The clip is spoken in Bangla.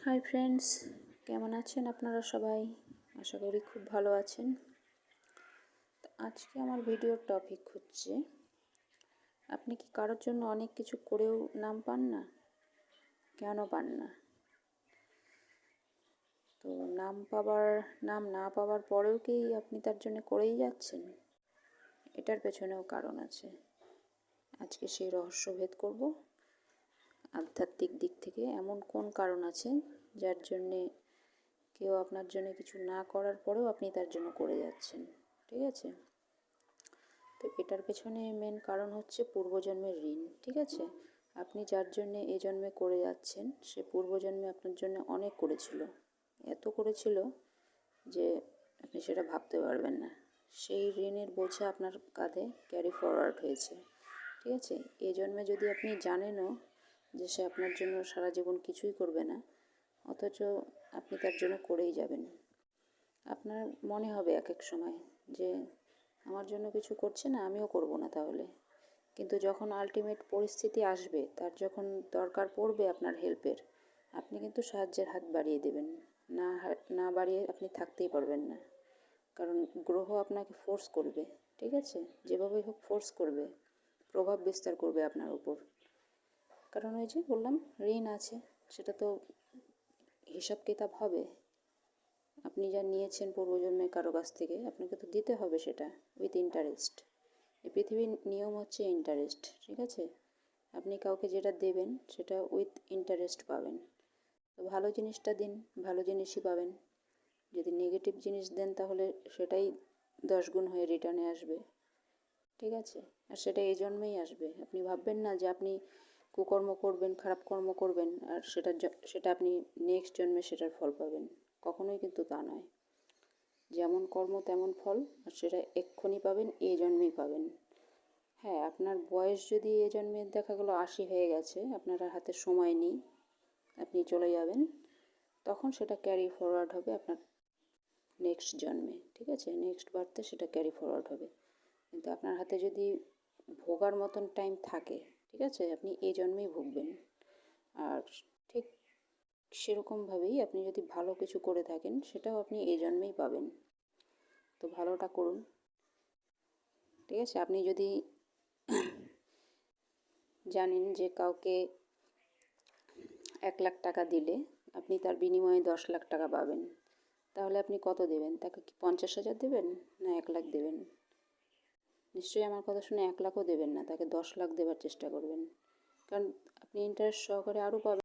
হাই ফ্রেন্ডস, কেমন আছেন আপনারা সবাই? আশা করি খুব ভালো আছেন। আজকে আমার ভিডিওর টপিক হচ্ছে, আপনি কি কারোর জন্য অনেক কিছু করেও নাম পান না? কেন পান না? তো নাম না পাওয়ার পরেও কি আপনি তার জন্য করেই যাচ্ছেন? এটার পেছনেও কারণ আছে। আজকে সেই রহস্যভেদ করব। আধ্যাত্মিক দিক থেকে এমন কোন কারণ আছে যার জন্যে কেউ আপনার জন্য কিছু না করার পরেও আপনি তার জন্য করে যাচ্ছেন, ঠিক আছে? তো এটার পেছনে মেন কারণ হচ্ছে পূর্বজন্মের ঋণ, ঠিক আছে? আপনি যার জন্যে এই জন্মে করে যাচ্ছেন, সে পূর্বজন্মে আপনার জন্য অনেক করেছিল, এত করেছিল যে আপনি সেটা ভাবতে পারবেন না। সেই ঋণের বোঝা আপনার কাঁধে ক্যারি ফরওয়ার্ড হয়েছে, ঠিক আছে? এই জন্মে যদি আপনি জানেনও যে সে আপনার জন্য সারা জীবন কিছুই করবে না, অথচ আপনি তার জন্য করেই যাবেন। আপনার মনে হবে এক এক সময় যে আমার জন্য কিছু করছে না, আমিও করব না তাহলে। কিন্তু যখন আলটিমেট পরিস্থিতি আসবে, তার যখন দরকার পড়বে আপনার হেল্পের, আপনি কিন্তু সাহায্যের হাত বাড়িয়ে দেবেন। না বাড়িয়ে আপনি থাকতেই পারবেন না, কারণ গ্রহ আপনাকে ফোর্স করবে, ঠিক আছে? যেভাবেই হোক ফোর্স করবে, প্রভাব বিস্তার করবে আপনার উপর। কারণ ওই যে বললাম, ঋণ আছে, সেটা তো হিসাব কিতাব হবে। আপনি যা নিয়েছেন পূর্বজন্মে কারো কাছ থেকে, আপনাকে তো দিতে হবে সেটা উইথ ইন্টারেস্ট। এই পৃথিবীর নিয়ম হচ্ছে ইন্টারেস্ট, ঠিক আছে? আপনি কাউকে যেটা দেবেন সেটা উইথ ইন্টারেস্ট পাবেন। তো ভালো জিনিসটা দিন, ভালো জিনিসই পাবেন। যদি নেগেটিভ জিনিস দেন তাহলে সেটাই 10 গুণ হয়ে রিটার্নে আসবে, ঠিক আছে? আর সেটা এই জন্মেই আসবে। আপনি ভাববেন না যে আপনি কুকর্ম করবেন, খারাপ কর্ম করবেন, আর সেটা আপনি নেক্সট জন্মে সেটার ফল পাবেন। কখনোই কিন্তু তা নয়। যেমন কর্ম তেমন ফল, আর সেটা এক্ষুনি পাবেন, এই জন্মেই পাবেন। হ্যাঁ, আপনার বয়স যদি এ জন্মে দেখা গেলো 80 হয়ে গেছে, আপনার হাতে সময় নেই, আপনি চলে যাবেন, তখন সেটা ক্যারি ফরওয়ার্ড হবে আপনার নেক্সট জন্মে, ঠিক আছে? নেক্সট বার্থে সেটা ক্যারি ফরওয়ার্ড হবে। কিন্তু আপনার হাতে যদি ভোগার মতন টাইম থাকে, ঠিক আছে, আপনি এই জন্মেই ভুগবেন। আর ঠিক সেরকমভাবেই আপনি যদি ভালো কিছু করে থাকেন, সেটাও আপনি এই জন্মেই পাবেন। তো ভালোটা করুন, ঠিক আছে? আপনি যদি জানেন যে কাউকে 1 লাখ টাকা দিলে আপনি তার বিনিময়ে 10 লাখ টাকা পাবেন, তাহলে আপনি কত দেবেন? তাকে কি 50,000 দেবেন, না 1 লাখ দেবেন? নিশ্চয়ই আমার কথা শুনে 1 লাখও দেবেন না, তাকে 10 লাখ দেওয়ার চেষ্টা করবেন। কারণ আপনি ইন্টারেস্ট সহকারে আরও পাবেন।